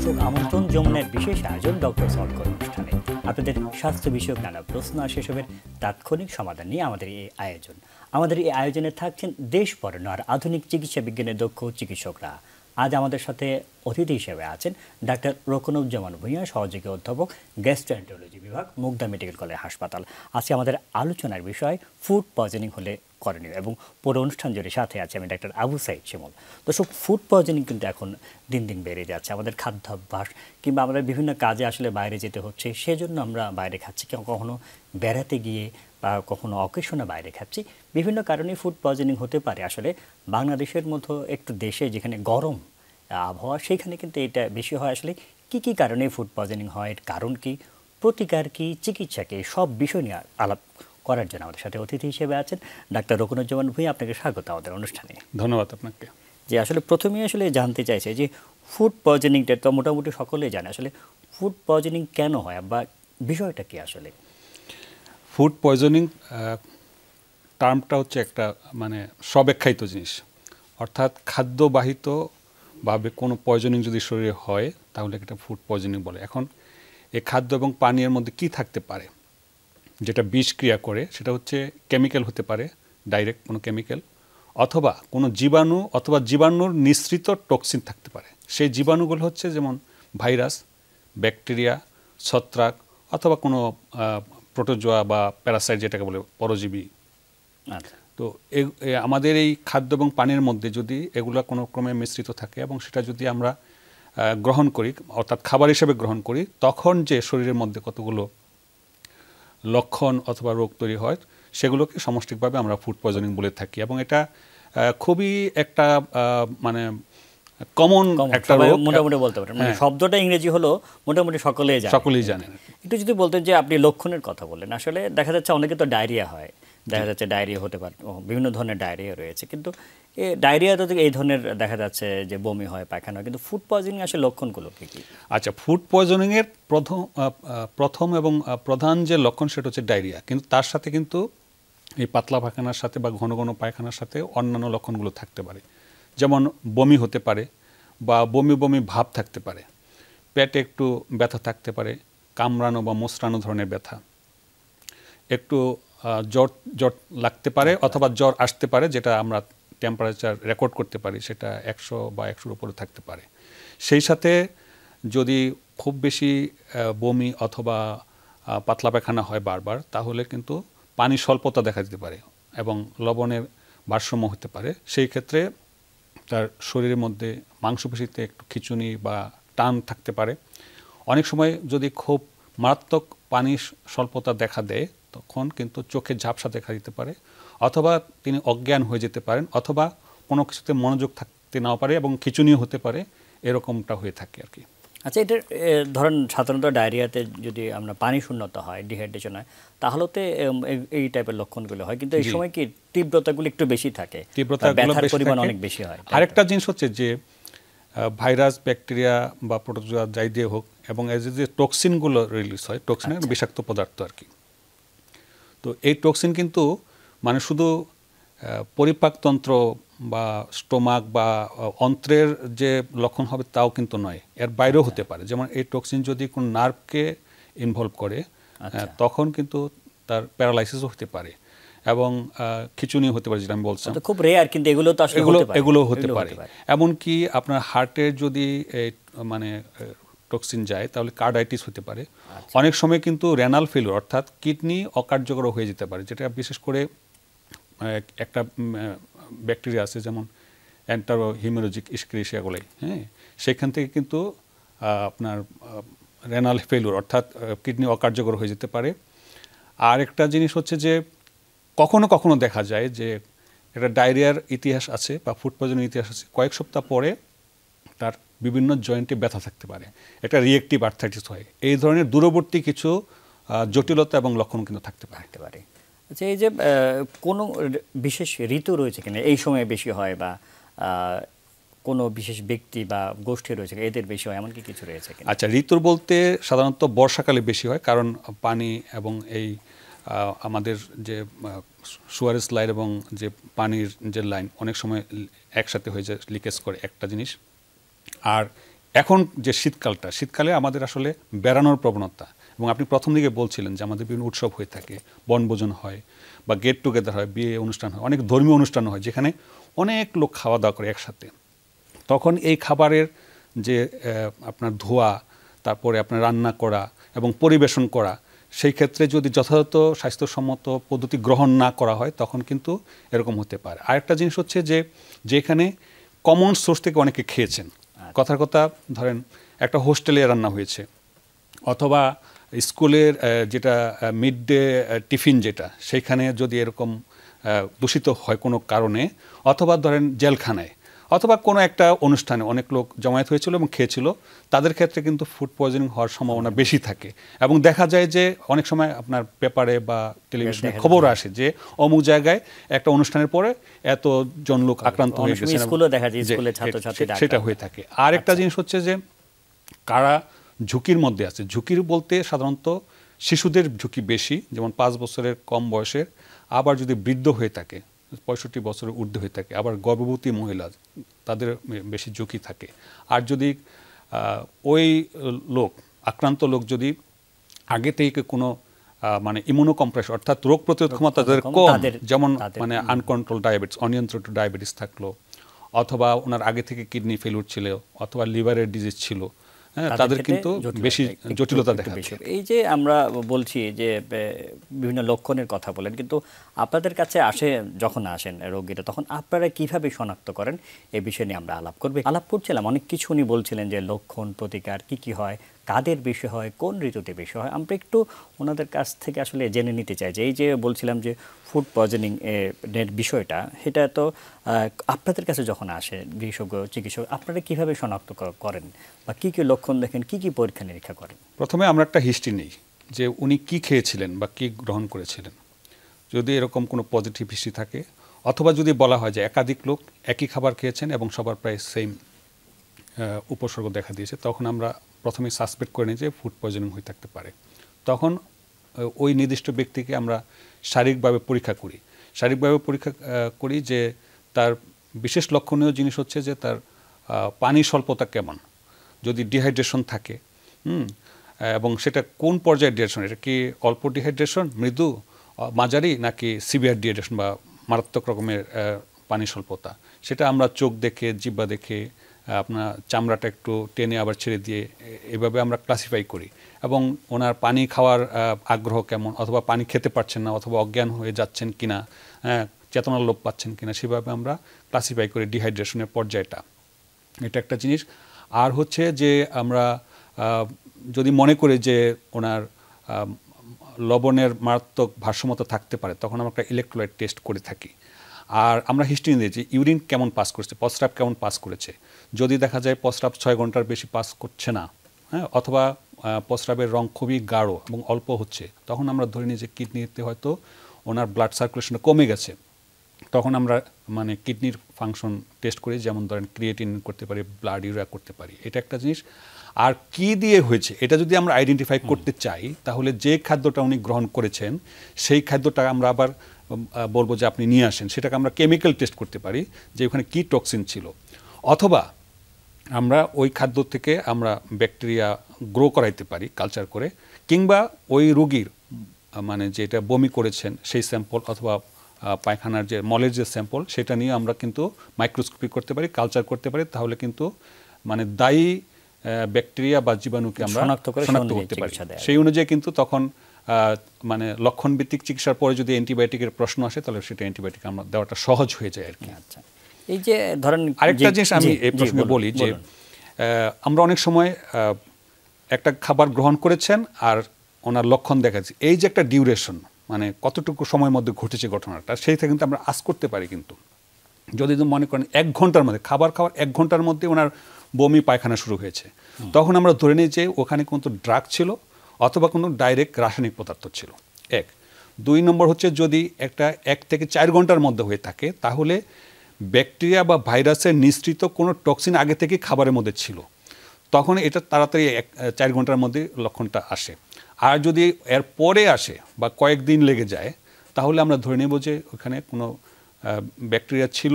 দর্শক আমন্ত্রণ যমুনার বিশেষ আয়োজন ডক্টর সলভ করে অনুষ্ঠানে আপনাদের স্বাস্থ্য বিষয়ক নানা প্রশ্ন আর সেসবের তাৎক্ষণিক সমাধান নিয়ে আমাদের এই আয়োজনে থাকছেন দেশ বরেণ্য আর আধুনিক চিকিৎসা বিজ্ঞানের দক্ষ চিকিৎসকরা। আজ আমাদের সাথে অতিথি হিসেবে আছেন ডাক্তার রোকনুজ্জামান ভূঁইয়া, সহযোগী অধ্যাপক, গ্যাস্ট্রোএন্টারোলজি বিভাগ, মুগদা মেডিকেল কলেজ হাসপাতাল। আজকে আমাদের আলোচনার বিষয় ফুড পয়জনিং হলে করণীয়, এবং পুরো অনুষ্ঠান জুড়ে সাথে আছে আমি ডাক্তার আবু সাইদ শিমুল। দর্শক, ফুড পয়জনিং কিন্তু এখন দিন দিন বেড়ে যাচ্ছে। আমাদের খাদ্যাভ্যাস কিংবা আমাদের বিভিন্ন কাজে আসলে বাইরে যেতে হচ্ছে, সেজন্য আমরা বাইরে খাচ্ছি, কখনো বেড়াতে গিয়ে বা কখনো অকেশনে বাইরে খাচ্ছি। বিভিন্ন কারণে ফুড পয়জনিং হতে পারে। আসলে বাংলাদেশের মতো একটু দেশে যেখানে গরম আবহাওয়া, সেখানে কিন্তু এটা বেশি হয়। আসলে কি কি কারণে ফুড পয়জনিং হয়, এর কারণ কি, প্রতিকার কি, চিকিৎসা কি, সব বিষয় নিয়ে আলাপ করার জন্য আমাদের সাথে অতিথি হিসেবে আছেন ডাক্তার রোকনুজ্জামান ভূঁইয়া। আপনাকে স্বাগত আমাদের অনুষ্ঠানে। ধন্যবাদ আপনাকে। যে আসলে প্রথমেই আসলে জানতে চাইছে যে ফুড পয়জনিংটা তো মোটামুটি সকলেই জানে, আসলে ফুড পয়জনিং কেন হয় বা বিষয়টা কি? আসলে ফুড পয়জনিং টার্মটা হচ্ছে একটা স্বব্যাখ্যায়িত জিনিস, অর্থাৎ খাদ্যবাহিত ভাবে কোনো পয়জনিং যদি শরীরে হয় তাহলে এটা ফুড পয়জনিং বলে। এখন এই খাদ্য এবং পানীয়ের মধ্যে কি থাকতে পারে যেটা বিষক্রিয়া করে, সেটা হচ্ছে কেমিক্যাল হতে পারে, ডাইরেক্ট কোনো কেমিক্যাল, অথবা কোনো জীবাণু অথবা জীবাণুর নিঃসৃত টক্সিন থাকতে পারে। সেই জীবাণুগুলো হচ্ছে যেমন ভাইরাস, ব্যাকটেরিয়া, ছত্রাক, অথবা কোনো প্রোটোজোয়া বা প্যারাসাইট যেটাকে বলে পরজীবী। তো আমাদের এই খাদ্য এবং পানির মধ্যে যদি এগুলো কোনো ক্রমে মিশ্রিত থাকে এবং সেটা যদি আমরা গ্রহণ করি, অর্থাৎ খাবার হিসেবে গ্রহণ করি, তখন যে শরীরের মধ্যে কতগুলো লক্ষণ অথবা রোগ তৈরি হয়, সেগুলোকে সমষ্টিকভাবে আমরা ফুড পয়জনিং বলে থাকি। এবং এটা খুবই একটা কমন একটা রোগ, মোটামুটি বলতে পারেন। শব্দটা ইংরেজি হলো, মোটামুটি সকলেই জানেন। একটু যদি বলতেন যে আপনি লক্ষণের কথা বললেন, আসলে দেখা যাচ্ছে অনেকে তো ডায়রিয়া হয়, দেখা যাচ্ছে ডায়রিয়া হতে পারে, বিভিন্ন ধরনের ডায়রিয়া রয়েছে, কিন্তু ডায়রিয়া তো এই ধরনের দেখা যাচ্ছে যে বমি হয়, পায়খানা হয়, কিন্তু ফুড পয়জনিং আসলে লক্ষণগুলো কি কি? আচ্ছা, ফুড পয়জনিং এর প্রথম এবং প্রধান যে লক্ষণ সেটা হচ্ছে ডায়রিয়া, কিন্তু তার সাথে কিন্তু এই পাতলা পায়খানার সাথে বা ঘন ঘন পায়খানার সাথে অন্যান্য লক্ষণগুলো থাকতে পারে। যেমন বমি হতে পারে বা বমি বমি ভাব থাকতে পারে, পেটে একটু ব্যথা থাকতে পারে, কামড়ানো বা মোচড়ানো ধরনের ব্যথা, একটু জ্বর জ্বর লাগতে পারে অথবা জ্বর আসতে পারে, যেটা আমরা টেম্পারেচার রেকর্ড করতে পারি, সেটা 100 বা 100-র উপরে থাকতে পারে। সেই সাথে যদি খুব বেশি বমি অথবা পাতলা পায়খানা হয় বারবার, তাহলে কিন্তু পানি স্বল্পতা দেখা দিতে পারে এবং লবণের ভারসাম্য হতে পারে। সেই ক্ষেত্রে তার শরীরের মধ্যে মাংসপেশিতে একটু খিঁচুনি বা টান থাকতে পারে। অনেক সময় যদি খুব মারাত্মক পানি স্বল্পতা দেখা দেয়, তখন কিন্তু চোখে ঝাপসা দেখা দিতে পারে, অথবা তিনি অজ্ঞান হয়ে যেতে পারেন, অথবা কোনো কিছুতে মনোযোগ থাকতে নাও পারে এবং খিঁচুনিও হতে পারে, এরকমটা হয়ে থাকে আর কি। আচ্ছা, এটা ধরেন সাধারণত ডায়রিয়াতে যদি আমরা পানি শূন্যতা হয়, ডিহাইড্রেশন হয়, তাহলে তো এই টাইপের লক্ষণগুলো হয়, কিন্তু এই সময় কি তীব্রতাগুলো একটু বেশি থাকে, ব্যথার পরিমাণ অনেক বেশি হয়। আরেকটা জিনিস হচ্ছে যে ভাইরাস, ব্যাকটেরিয়া বা প্রোটোজোয়া যাই দিয়ে হোক, এবং এই যে টক্সিনগুলো রিলিজ হয়, টক্সিনের বিষাক্ত পদার্থ আর কি। তো এই টক্সিন কিন্তু শুধু পরিপাকতন্ত্র বা স্টোমাক বা অন্ত্রের যে লক্ষণ হবে তাও কিন্তু নয়, এর বাইরেও হতে পারে। যেমন এই টক্সিন যদি কোনো নার্ভকে ইনভলভ করে, তখন কিন্তু তার প্যারালাইসিসও হতে পারে এবং খিঁচুনি হতে পারে, যেটা আমি বলছিলাম। খুব রেয়ার, কিন্তু এগুলো হতে পারে। এমনকি আপনার হার্টের যদি টক্সিন যায়, তাহলে কার্ডাইটিস হতে পারে। অনেক সময় কিন্তু রেনাল ফেলিওর, অর্থাৎ কিডনি অকার্যকর হয়ে যেতে পারে, যেটা বিশেষ করে একটা ব্যাকটেরিয়া আছে যেমন এন্টারোহিমোলজিক ইস্কেরিসিয়া বলে, সেখান থেকে কিন্তু আপনার রেনাল ফেলিওর, অর্থাৎ কিডনি অকার্যকর হয়ে যেতে পারে। আর একটা জিনিস হচ্ছে যে কখনো কখনো দেখা যায় যে একটা ডায়রিয়ার ইতিহাস আছে বা ফুড পয়জনিং ইতিহাস আছে, কয়েক সপ্তাহ পরে তার বিভিন্ন জয়েন্টে ব্যথা থাকতে পারে, একটা রিয়েক্টিভ আর্থ্রাইটিস হয়। এই ধরনের দূরবর্তী কিছু জটিলতা এবং লক্ষণ কিন্তু থাকতে পারে। আচ্ছা, এই যে কোনো বিশেষ ঋতু রয়েছে কিনা এই সময় বেশি হয়, বা কোনো বিশেষ ব্যক্তি বা গোষ্ঠী রয়েছে এদের বেশি হয়, এমন কি কিছু রয়েছে কিনা? আচ্ছা, ঋতুর বলতে সাধারণত বর্ষাকালে বেশি হয়, কারণ পানি এবং এই আমাদের যে সুয়ারেজ লাইন এবং যে পানির যে লাইন অনেক সময় একসাথে হয়ে যায়, লিকেজ করে একটা জিনিস। আর এখন যে শীতকালে আমাদের আসলে বেড়ানোর প্রবণতা, এবং আপনি প্রথম দিকে বলছিলেন যে আমাদের বিভিন্ন উৎসব হয়ে থাকে, বনভোজন হয় বা গেট টুগেদার হয়, বিয়ে অনুষ্ঠান হয়, অনেক ধর্মীয় অনুষ্ঠান হয় যেখানে অনেক লোক খাওয়া দাওয়া করে একসাথে। তখন এই খাবারের যে আপনার ধোয়া, তারপরে আপনার রান্না করা এবং পরিবেশন করা, সেই ক্ষেত্রে যদি যথাযথ স্বাস্থ্যসম্মত পদ্ধতি গ্রহণ না করা হয় তখন কিন্তু এরকম হতে পারে। আরেকটা জিনিস হচ্ছে যে যেখানে কমন সোর্স থেকে অনেকে খেয়েছেন, কথার কথা ধরেন একটা হোস্টেলে রান্না হয়েছে, অথবা স্কুলের যেটা মিড ডে টিফিন যেটা, সেইখানে যদি এরকম দূষিত হয় কোনো কারণে, অথবা ধরেন জেলখানায়, অথবা কোনো একটা অনুষ্ঠানে অনেক লোক জমায়েত হয়েছিল এবং খেয়েছিল, তাদের ক্ষেত্রে কিন্তু ফুড পয়জনিং হওয়ার সম্ভাবনা বেশি থাকে। এবং দেখা যায় যে অনেক সময় আপনার পেপারে বা টেলিভিশনে খবর আসে যে অমুক জায়গায় একটা অনুষ্ঠানের পরে এতজন লোক আক্রান্ত হয়ে গেছে, সেটা হয়ে থাকে। আর একটা জিনিস হচ্ছে যে কারা ঝুঁকির মধ্যে আছে। ঝুঁকির বলতে সাধারণত শিশুদের ঝুঁকি বেশি, যেমন 5 বছরের কম বয়সের, আবার যদি বৃদ্ধ হয়ে থাকে 65 বছরের ঊর্ধ্বে হয়ে থাকে, আবার গর্ভবতী মহিলা, তাদের বেশি ঝুঁকি থাকে। আর যদি ওই আক্রান্ত লোক যদি আগে থেকে কোনো মানে ইমিউনোকম্প্রেশন অর্থাৎ রোগ প্রতিরোধ ক্ষমতা তাদের কম, যেমন মানে আনকন্ট্রোল ডায়াবেটিস, অনিয়ন্ত্রিত ডায়াবেটিস থাকলো, অথবা ওনার আগে থেকে কিডনি ফেলিউর ছিল, অথবা লিভারের ডিজিজ ছিল, তাদের কিন্তু বেশি জটিলতা দেখা যাচ্ছে। এই যে আমরা বলছি যে বিভিন্ন লক্ষণের কথা বলেন, কিন্তু আপনাদের কাছে যখন আসেন রোগীরা, তখন আপনারা কিভাবে শনাক্ত করেন এই বিষয় নিয়ে আমরা আলাপ করছিলাম। অনেক কিছু উনি বলছিলেন যে লক্ষণ, প্রতিকার কি হয়, কাদের বেশি হয়, কোন ঋতুতে বেশি হয়। আমরা একটু ওনাদের কাছ থেকে আসলে জেনে নিতে চাই যে এই যে বলছিলাম যে ফুড পয়জনিং এর বিষয়টা, সেটা তো আপনাদের কাছে যখন আসে বিশেষজ্ঞ চিকিৎসক, আপনারা কিভাবে শনাক্ত করেন বা কী কী লক্ষণ দেখেন, কি কি পরীক্ষা নিরীক্ষা করেন? প্রথমে আমরা একটা হিস্ট্রি নিই যে উনি কি খেয়েছিলেন বা কি গ্রহণ করেছিলেন। যদি এরকম কোনো পজিটিভ হিস্ট্রি থাকে, অথবা যদি বলা হয় যে একাধিক লোক একই খাবার খেয়েছেন এবং সবার প্রায় সেম উপসর্গ দেখা দিয়েছে, তখন আমরা প্রথমে সাসপেক্ট করে নিই যে ফুড পয়জনিং হয়ে থাকতে পারে। তখন ওই নির্দিষ্ট ব্যক্তিকে আমরা শারীরিকভাবে পরীক্ষা করি যে তার বিশেষ লক্ষণীয় জিনিস হচ্ছে যে তার পানি স্বল্পতা কেমন, যদি ডিহাইড্রেশন থাকে, এবং সেটা কোন পর্যায়ের ডিহাইড্রেশন, এটা কি অল্প ডিহাইড্রেশন, মৃদু, মাঝারি, নাকি সিভিয়ার ডিহাইড্রেশন বা মারাত্মক রকমের পানি স্বল্পতা, সেটা আমরা চোখ দেখে, জিহ্বা দেখে, আপনার চামড়াটা একটু টেনে আবার ছেড়ে দিয়ে এভাবে আমরা ক্লাসিফাই করি। এবং ওনার পানি খাওয়ার আগ্রহ কেমন, অথবা পানি খেতে পারছেন না, অথবা অজ্ঞান হয়ে যাচ্ছেন কিনা, চেতনার লোপ পাচ্ছেন কিনা, সেভাবে আমরা ক্লাসিফাই করি ডিহাইড্রেশনের পর্যায়টা। এটা একটা জিনিস। আর হচ্ছে যে আমরা যদি মনে করি যে ওনার লবণের মারাত্মক ভারসাম্যতা থাকতে পারে, তখন আমরা একটা ইলেকট্রোলাইট টেস্ট করে থাকি। আর আমরা হিস্ট্রি নিয়ে যে ইউরিন কেমন পাস করেছে, প্রস্রাব কেমন পাস করেছে। যদি দেখা যায় প্রস্রাব 6 ঘন্টার বেশি পাস করছে না, অথবা প্রস্রাবের রং খুবই গাঢ় এবং অল্প হচ্ছে, তখন আমরা ধরে নিই যে কিডনিতে হয়তো ওনার ব্লাড সার্কুলেশনটা কমে গেছে। তখন আমরা মানে কিডনির ফাংশন টেস্ট করি, যেমন ধরেন ক্রিয়েটিন করতে পারি, ব্লাড ইউরিয়া করতে পারি। এটা একটা জিনিস। আর কি দিয়ে হয়েছে এটা যদি আমরা আইডেন্টিফাই করতে চাই, তাহলে যে খাদ্যটা উনি গ্রহণ করেছেন সেই খাদ্যটা আমরা আবার বলবো যে আপনি নিয়ে আসেন, সেটাকে আমরা কেমিক্যাল টেস্ট করতে পারি যে ওখানে কি টক্সিন ছিল, অথবা আমরা ওই খাদ্য থেকে আমরা ব্যাকটেরিয়া গ্রো করাইতে পারি কালচার করে, কিংবা ওই রোগীর মানে যেটা বমি করেছেন সেই স্যাম্পল, অথবা পায়খানার যে মলের যে স্যাম্পল, সেটা নিয়ে আমরা কিন্তু মাইক্রোস্কোপি করতে পারি, কালচার করতে পারি। তাহলে কিন্তু মানে দায়ী ব্যাকটেরিয়া বা জীবাণুকে আমরা শনাক্ত করতে পারি। সেই অনুযায়ী কিন্তু তখন মানে লক্ষণ ভিত্তিক চিকিৎসার পরে যদি অ্যান্টিবায়োটিকের প্রশ্ন আসে, তাহলে সেটা অ্যান্টিবায়োটিক আমরা দেওয়াটা সহজ হয়ে যায় আর কি। আচ্ছা, এই যে ধরেন আরেকটা জিনিস আমি এই প্রসঙ্গে বলি যে আমরা অনেক সময় একটা খাবার গ্রহণ করেছেন আর ওনার লক্ষণ দেখা যাচ্ছে, এই যে একটা ডিউরেশন, মানে কতটুকু সময়ের মধ্যে ঘটেছে ঘটনাটা, সেই থেকে কিন্তু আমরা আজ করতে পারি। কিন্তু যদি মনে করেন 1 ঘন্টার মধ্যে, খাবার খাওয়ার 1 ঘন্টার মধ্যে ওনার বমি পায়খানা শুরু হয়েছে, তখন আমরা ধরে নিই যে ওখানে কিন্তু ড্রাগ ছিল, অথবা কোনো ডাইরেক্ট রাসায়নিক পদার্থ ছিল। 1 2 নম্বর হচ্ছে যদি একটা 1 থেকে 4 ঘন্টার মধ্যে হয়ে থাকে, তাহলে ব্যাকটেরিয়া বা ভাইরাসের নিঃসৃত কোনো টক্সিন আগে থেকে খাবারের মধ্যে ছিল, তখন এটা তাড়াতাড়ি 4 ঘন্টার মধ্যে লক্ষণটা আসে। আর যদি এর পরে আসে বা কয়েকদিন লেগে যায়, তাহলে আমরা ধরে নেব যে ওখানে কোনো ব্যাকটেরিয়া ছিল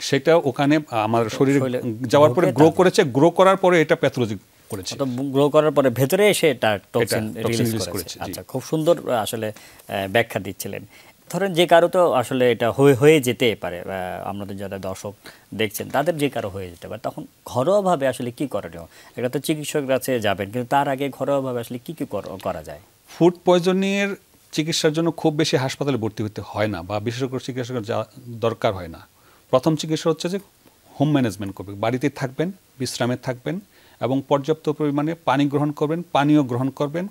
সেটা ওখানে আমার শরীরে শরীরে যাওয়ার পরে ঢোকে, গ্রো করেছে, গ্রো করার পরে এটা প্যাথোলজি করেছে। তো গ্রো করার পরে ভেতরে এসে এটা টক্সিন toxin রিলিজ release করেছে। করেছে, জি। আচ্ছা, খুব সুন্দর আসলে ব্যাখ্যা দিচ্ছিলেন। ধরেন যে কারো তো আসলে এটা হয়ে যেতে পারে, আমাদের যারা দর্শক দেখছেন তাদের যে কারো হয়ে যেতে পারে, তখন ঘরোয়াভাবে আসলে কি করণীয়? এটা তো চিকিৎসকের কাছে যাবেন, কিন্তু তার আগে ঘরোয়াভাবে আসলে কি করা যায়? ফুড পয়জনিংয়ের চিকিৎসার জন্য খুব বেশি হাসপাতালে ভর্তি হতে হয় না, বা বিশেষজ্ঞ চিকিৎসকের দরকার হয় না। প্রথম চিকিৎসা হচ্ছে যে হোম ম্যানেজমেন্ট করবে, বাড়িতে থাকবেন, বিশ্রামে থাকবেন এবং পর্যাপ্ত পরিমাণে পানি গ্রহণ করবেন, পানীয় গ্রহণ করবেন,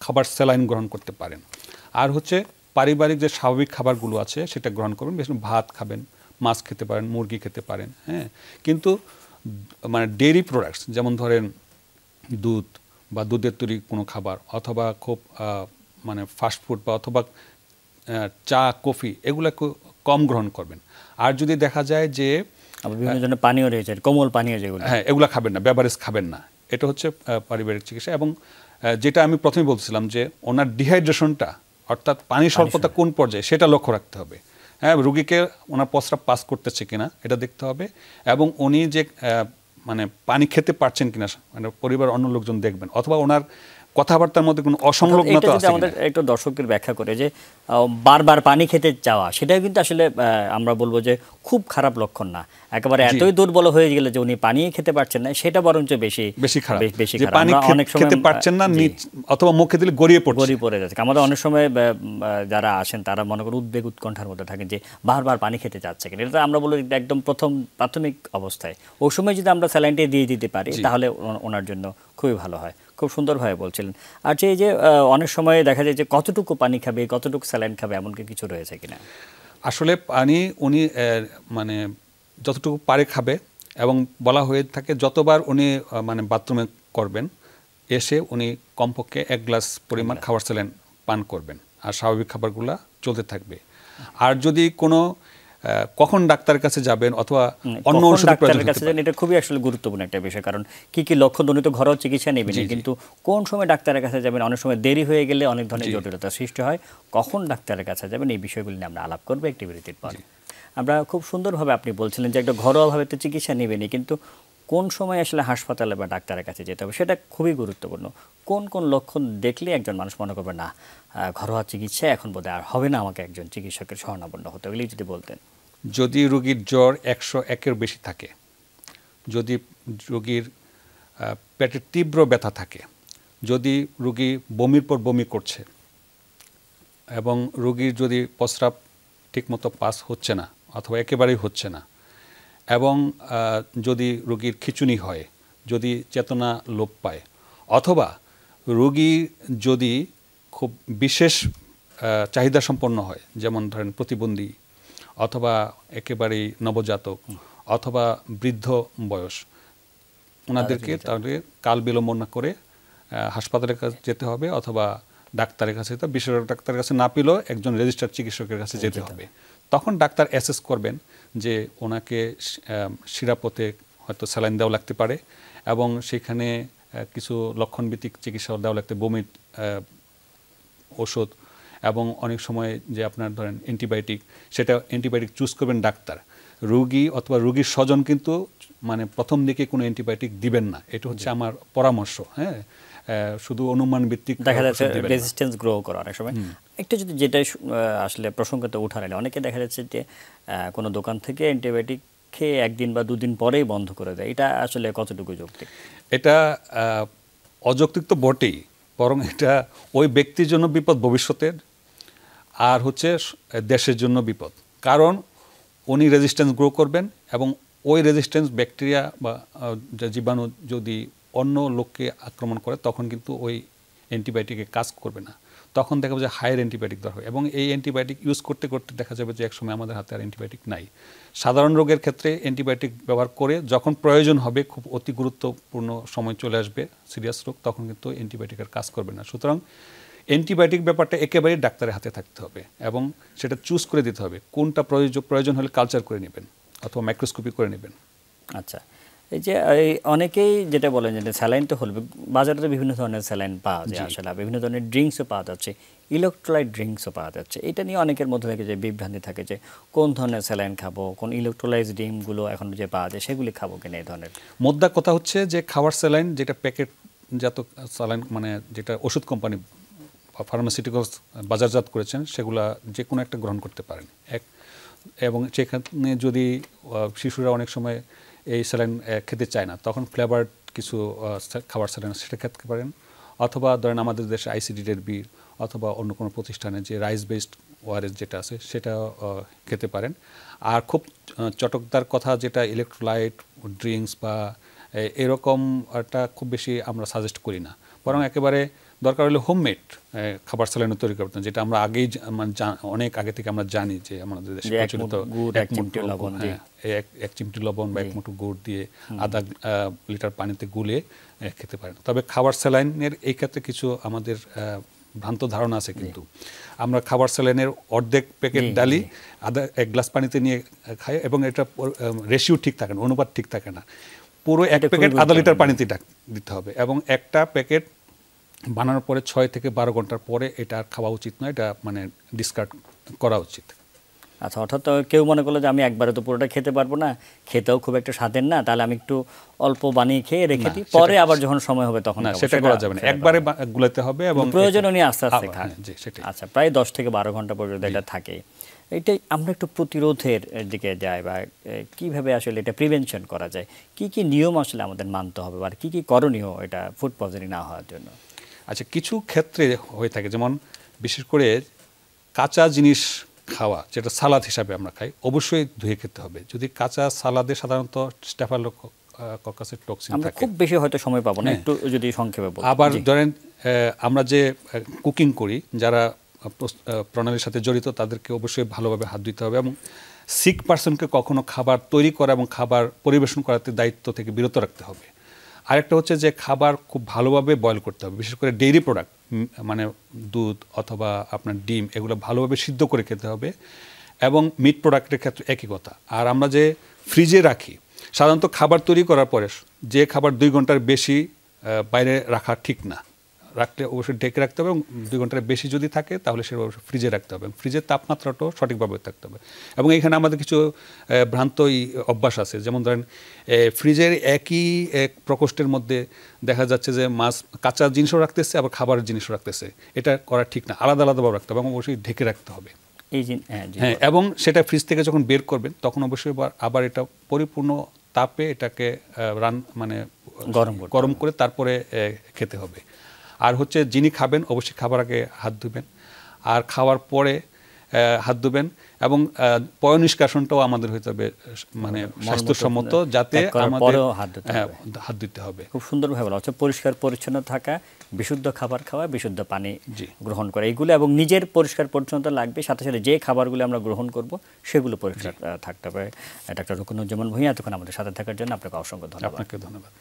খাবার স্যালাইন গ্রহণ করতে পারেন। আর হচ্ছে পারিবারিক যে স্বাভাবিক খাবারগুলো আছে সেটা গ্রহণ করবেন, বেশি ভাত খাবেন, মাছ খেতে পারেন, মুরগি খেতে পারেন, হ্যাঁ। কিন্তু মানে ডেইরি প্রোডাক্টস, যেমন ধরেন দুধ বা দুধের তৈরি কোনো খাবার, অথবা খুব মানে ফাস্টফুড বা অথবা চা কফি, এগুলো কম গ্রহণ করবেন। আর যদি দেখা যায় যে আবার বিভিন্ন ধরনের পানীয় রয়েছে, কোমল পানীয় যেগুলো, হ্যাঁ, এগুলো খাবেন না, বেভারেজ খাবেন না। এটা হচ্ছে পারিবারিক চিকিৎসা। এবং যেটা আমি প্রথমে বলছিলাম যে ওনার ডিহাইড্রেশনটা, অর্থাৎ পানি স্বল্পতা কোন পর্যায়ে, সেটা লক্ষ্য রাখতে হবে। হ্যাঁ, রুগীকে ওনার প্রস্রাব পাস করতেছে কিনা এটা দেখতে হবে, এবং উনি যে মানে পানি খেতে পারছেন কিনা মানে পরিবার অন্য লোকজন দেখবেন, অথবা ওনার কথাবার্তার মধ্যে কোনো অসংলগ্নতা আছে আমাদের কিনা। একটু দর্শকদের ব্যাখ্যা করে যে বারবার পানি খেতে চাওয়া, সেটাও কিন্তু আসলে আমরা বলবো যে খুব খারাপ লক্ষণ না। একেবারে এতই দুর্বল হয়ে গেলে যে উনি পানি খেতে পারছেন না, সেটা বরঞ্চ বেশি খারাপ। যে পানি খেতে পারছেন না, অথবা মুখে দিলে গড়িয়ে পড়ে যাচ্ছে। আমাদের অনেক সময় যারা আসেন তারা মনে করেন উদ্বেগ উৎকণ্ঠার মধ্যে থাকেন যে বারবার পানি খেতে চাচ্ছে কিনা। এটা আমরা বলি একদম প্রাথমিক অবস্থায় ওই সময় যদি আমরা স্যালাইনটা দিয়ে দিতে পারি তাহলে ওনার জন্য খুবই ভালো হয়। খুব সুন্দরভাবে বলছিলেন। আর এই যে অনেক সময় দেখা যায় যে কতটুকু পানি খাবে, কতটুকু স্যালাইন খাবে, এমন কিছু রয়েছে কিনা? আসলে পানি উনি মানে যতটুকু পারে খাবে, এবং বলা হয়ে থাকে যতবার উনি মানে বাথরুমে করবেন, এসে উনি কমপক্ষে 1 গ্লাস পরিমাণ খাবার স্যালাইন পান করবেন, আর স্বাভাবিক খাবারগুলো চলতে থাকবে। আর যদি কোনো কখন ডাক্তারের কাছে যাবেন অথবা অন্য ওষুধের প্রয়োজন হতে পারে, এটা খুবই আসলে গুরুত্বপূর্ণ একটা বিষয়। কারণ কি লক্ষণ, উনি তো ঘরোয়া চিকিৎসা নেবেন, কিন্তু কোন সময় ডাক্তারের কাছে যাবেন, অনেক সময় দেরি হয়ে গেলে অনেক ধরনের জটিলতা সৃষ্টি হয়। কখন ডাক্তারের কাছে যাবেন, এই বিষয়গুলি নিয়ে আমরা আলাপ করবো একটি বিরতির পর। আমরা খুব সুন্দরভাবে আপনি বলছিলেন যে একটা ঘরোয়াভাবে তো চিকিৎসা নেবেনই, কিন্তু কোন সময় আসলে হাসপাতালে বা ডাক্তারের কাছে যেতে হবে সেটা খুবই গুরুত্বপূর্ণ। কোন কোন লক্ষণ দেখলে একজন মানুষ মনে করবে না ঘরোয়া চিকিৎসা এখন বোধহয় আর হবে না, আমাকে একজন চিকিৎসকের শরণাপন্ন হতে, ওগুলি যদি বলতেন। যদি রোগীর জ্বর 101-এর বেশি থাকে, যদি রোগীর পেটে তীব্র ব্যথা থাকে, যদি রোগী বমির পর বমি করছে, এবং রোগীর যদি প্রস্রাব ঠিকমতো পাস হচ্ছে না অথবা একেবারেই হচ্ছে না, এবং যদি রোগীর খিঁচুনি হয়, যদি চেতনা লোপ পায়, অথবা রোগী যদি খুব বিশেষ চাহিদা সম্পন্ন হয়, যেমন ধরেন প্রতিবন্ধী, অথবা একেবারেই নবজাতক, অথবা বৃদ্ধ বয়স, ওনাদেরকে তাহলে কাল বিলম্ব না করে হাসপাতালের কাছে যেতে হবে, অথবা ডাক্তারের কাছে, বিশেষজ্ঞ ডাক্তারের কাছে না পেলেও একজন রেজিস্টার্ড চিকিৎসকের কাছে যেতে হবে। তখন ডাক্তার অ্যাসেস করবেন যে ওনাকে শিরাপথে হয়তো স্যালাইন দেওয়া লাগতে পারে, এবং সেখানে কিছু লক্ষণভিত্তিক চিকিৎসা দেওয়া লাগতে, বমির ওষুধ, এবং অনেক সময় যে আপনার ধরেন অ্যান্টিবায়োটিক, সেটা অ্যান্টিবায়োটিক চুজ করবেন ডাক্তার। রোগী অথবা রোগীর স্বজন কিন্তু মানে প্রথম দিকে কোনো অ্যান্টিবায়োটিক দিবেন না, এটা হচ্ছে আমার পরামর্শ। হ্যাঁ, শুধু অনুমান ভিত্তিক দেখা যাচ্ছে রেজিস্ট্যান্স গ্রো করা অনেক সময়। একটু যদি যেটাই আসলে প্রসঙ্গতে উঠালেন, অনেকে দেখা যাচ্ছে যে কোনো দোকান থেকে অ্যান্টিবায়োটিক খেয়ে 1 দিন বা 2 দিন পরেই বন্ধ করে দেয়, এটা আসলে কতটুকু যৌক্তিক? এটা অযৌক্তিক তো বটেই, বরং এটা ওই ব্যক্তির জন্য বিপদ ভবিষ্যতের, আর হচ্ছে দেশের জন্য বিপদ। কারণ উনি রেজিস্ট্যান্স গ্রো করবেন, এবং ওই রেজিস্ট্যান্স ব্যাকটেরিয়া বা জীবাণু যদি অন্য লোককে আক্রমণ করে, তখন কিন্তু ওই অ্যান্টিবায়োটিকে কাজ করবে না। তখন দেখা যাবে যে হায়ার অ্যান্টিবায়োটিক দরকার, এবং এই অ্যান্টিবায়োটিক ইউজ করতে করতে দেখা যাবে যে একসময় আমাদের হাতে আর অ্যান্টিবায়োটিক নাই। সাধারণ রোগের ক্ষেত্রে অ্যান্টিবায়োটিক ব্যবহার করে যখন প্রয়োজন হবে, খুব অতি গুরুত্বপূর্ণ সময় চলে আসবে, সিরিয়াস রোগ, তখন কিন্তু অ্যান্টিবায়োটিকের কাজ করবে না। সুতরাং অ্যান্টিবায়োটিক ব্যাপারটা একেবারেই ডাক্তারের হাতে থাকতে হবে, এবং সেটা চুজ করে দিতে হবে কোনটা প্রয়োজন হলে কালচার করে নেবেন অথবা মাইক্রোস্কোপি করে নেবেন। আচ্ছা, এই যে অনেকেই যেটা বলেন যে স্যালাইন তো হলো, বাজারে তো বিভিন্ন ধরনের স্যালাইন পাওয়া যায় আসলে, বিভিন্ন ধরনের ড্রিঙ্কসও পাওয়া যাচ্ছে, ইলেকট্রোলাইট ড্রিঙ্কসও পাওয়া যাচ্ছে। এটা নিয়ে অনেকের মধ্যে থেকে যে বিভ্রান্তি থাকে যে কোন ধরনের স্যালাইন খাবো, কোন ইলেকট্রোলাইট ড্রিঙ্কগুলো এখন যে পাওয়া যায় সেগুলি খাবো কিনা, এই ধরনের। মোদ্দা কথা হচ্ছে যে খাবার স্যালাইন যেটা প্যাকেটজাত স্যালাইন, মানে যেটা ওষুধ কোম্পানি ফার্মাসিউটিক্যালস বাজারজাত করেছেন, সেগুলা যে কোনো একটা গ্রহণ করতে পারেন। এবং সেখানে যদি শিশুরা অনেক সময় এই স্যালাইন খেতে চায় না, তখন ফ্লেভার্ড কিছু খাবার স্যালাইন সেটা খেতে পারেন। অথবা ধরেন আমাদের দেশে ICD-10 অথবা অন্য কোনো প্রতিষ্ঠানে যে রাইস বেসড ওআরএস যেটা আছে সেটা খেতে পারেন। আর খুব চটকদার কথা যেটা ইলেকট্রোলাইট ড্রিঙ্কস বা এরকম একটা খুব বেশি আমরা সাজেস্ট করি না, বরং একেবারে দরকার হলে হোমমেড খাবার স্যালাইন তৈরি করতে, যেটা আমরা আগেই অনেক আগে থেকে আমরা জানি যে আমাদের দেশে প্রচলিত 1 চিমটি লবণ বা 1 মুঠো গুড় দিয়ে আধা লিটার পানিতে গুলে খেতে পারেন। তবে খাবার স্যালাইনের এই ক্ষেত্রে কিছু আমাদের ভ্রান্ত ধারণা আছে, কিন্তু আমরা খাবার স্যালাইনের অর্ধেক প্যাকেট ডালি 1 গ্লাস পানিতে নিয়ে খাই, এবং এটা রেশিও ঠিক থাকে না, অনুপাত ঠিক থাকে না। পুরো 1 প্যাকেট আধা লিটার পানিতে দিতে হবে, এবং একটা প্যাকেট বানানোর পরে 6 থেকে 12 ঘন্টার পরে এটা আর খাওয়া উচিত নয়, এটা মানে ডিসকার্ড করা উচিত। আচ্ছা, অর্থাৎ কেউ মনে করলো যে আমি একবারে তো পুরোটা খেতে পারবো না, খেতেও খুব একটা স্বাদের না, তাহলে আমি একটু অল্প বানিয়ে খেয়ে রেখে দিই, পরে আবার যখন সময় হবে তখন খাবো, সেটা করা যাবে না, একবারে গুলাতে হবে এবং প্রয়োজন নিয়ে আস্তে আস্তে খান। সেটাই। আচ্ছা, প্রায় 10 থেকে 12 ঘন্টা পর্যন্ত এটা থাকে। এটাই আমরা একটু প্রতিরোধের দিকে যাই, বা কিভাবে আসলে এটা প্রিভেনশন করা যায়, কি কি নিয়ম আসলে আমাদের মানতে হবে, আর কি কি করণীয় এটা ফুড পয়জনিং না হওয়ার জন্য? আচ্ছা, কিছু ক্ষেত্রে হয়ে থাকে, যেমন বিশেষ করে কাঁচা জিনিস খাওয়া, যেটা সালাদ হিসাবে আমরা খাই, অবশ্যই ধুয়ে খেতে হবে। যদি কাঁচা সালাদে সাধারণত স্টেফিলোককাসের টক্সিন থাকে, খুব বেশি হয়তো সময় পাবো না, একটু যদি সংক্ষেপে বলেন। আবার ধরেন আমরা যে কুকিং করি, যারা প্রণালীর সাথে জড়িত, তাদেরকে অবশ্যই ভালোভাবে হাত ধুতে হবে, এবং সিক পার্সনকে কখনো খাবার তৈরি করা এবং খাবার পরিবেশন করাতে দায়িত্ব থেকে বিরত রাখতে হবে। আরেকটা হচ্ছে যে খাবার খুব ভালোভাবে বয়েল করতে হবে, বিশেষ করে ডেইরি প্রোডাক্ট, মানে দুধ অথবা আপনার ডিম, এগুলো ভালোভাবে সিদ্ধ করে খেতে হবে। এবং মিট প্রোডাক্টের ক্ষেত্রে একই কথা। আর আমরা যে ফ্রিজে রাখি, সাধারণত খাবার তৈরি করার পরে যে খাবার 2 ঘন্টার বেশি বাইরে রাখা ঠিক না, রাখলে অবশ্যই ঢেকে রাখতে হবে, এবং 2 ঘন্টার বেশি যদি থাকে তাহলে সেটা অবশ্যই ফ্রিজে রাখতে হবে, ফ্রিজের তাপমাত্রাটাও সঠিকভাবে থাকতে হবে। এবং এখানে আমাদের কিছু ভ্রান্ত অভ্যাস আছে, যেমন ধরেন ফ্রিজের একই প্রকোষ্ঠের মধ্যে দেখা যাচ্ছে যে মাছ কাঁচা জিনিসও রাখতেছে, আবার খাবারের জিনিসও রাখতেছে। এটা করা ঠিক না, আলাদা আলাদাভাবে রাখতে হবে, এবং অবশ্যই ঢেকে রাখতে হবে। হ্যাঁ, এবং সেটা ফ্রিজ থেকে যখন বের করবেন তখন অবশ্যই আবার এটা পরিপূর্ণ তাপে এটাকে মানে গরম করে তারপরে খেতে হবে। আর হচ্ছে যিনি খাবেন অবশ্যই খাবার আগে হাত ধুবেন, আর খাওয়ার পরে হাত ধুবেন, এবং পয় নিষ্কাশনটাও আমাদের হতে হবে মানে স্বাস্থ্যসম্মত, যাতে আমাদের হাত দিতে হবে। খুব সুন্দরভাবে বলা হচ্ছে, পরিষ্কার পরিচ্ছন্ন থাকা, বিশুদ্ধ খাবার খাওয়া, বিশুদ্ধ পানি গ্রহণ করা, এইগুলো, এবং নিজের পরিষ্কার পরিচ্ছন্নতা লাগবে, সাথে সাথে যে খাবারগুলো আমরা গ্রহণ করব সেগুলো পরিষ্কার থাকতে হবে। ডাক্তার রুকনুজ্জামান ভূঁইয়া, এতক্ষণ আমাদের সাথে থাকার জন্য আপনাকে অসংখ্য ধন্যবাদ। আপনাকে ধন্যবাদ।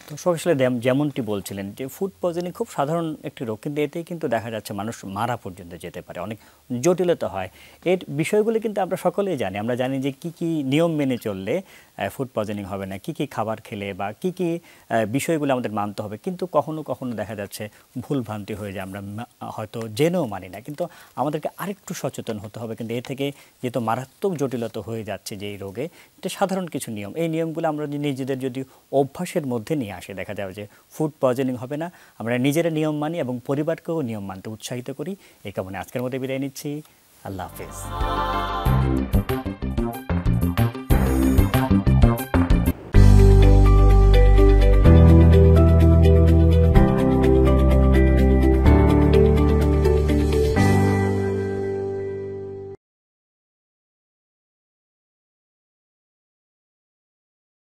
তো আসলে যেমনটি বলছিলেন যে ফুড পয়জনিং খুব সাধারণ একটি রোগ, কিন্তু এতেই কিন্তু দেখা যাচ্ছে মানুষ মারা পর্যন্ত যেতে পারে, অনেক জটিলতা হয়। এর বিষয়গুলো কিন্তু আমরা সকলেই জানি, আমরা জানি যে কি কি নিয়ম মেনে চললে ফুড পয়জনিং হবে না, কি কি খাবার খেলে বা কি কি বিষয়গুলো আমাদের মানতে হবে, কিন্তু কখনো কখনো দেখা যাচ্ছে ভুলভ্রান্তি হয়ে যায়, আমরা হয়তো জেনেও মানি না। কিন্তু আমাদেরকে আরেকটু সচেতন হতে হবে, কিন্তু এ থেকে যেহেতু মারাত্মক জটিলতা হয়ে যাচ্ছে যে এই রোগে, এটা সাধারণ কিছু নিয়ম, এই নিয়মগুলো আমরা নিজেদের যদি অভ্যাসের মধ্যে নিয়ে আসে, দেখা যাবে যে ফুড পয়জনিং হবে না। আমরা নিজেরা নিয়ম মানি এবং পরিবারকেও নিয়ম মানতে উৎসাহিত করি। এই কারণে আজকের মধ্যে বিদায় নিচ্ছি। আল্লাহ হাফেজ।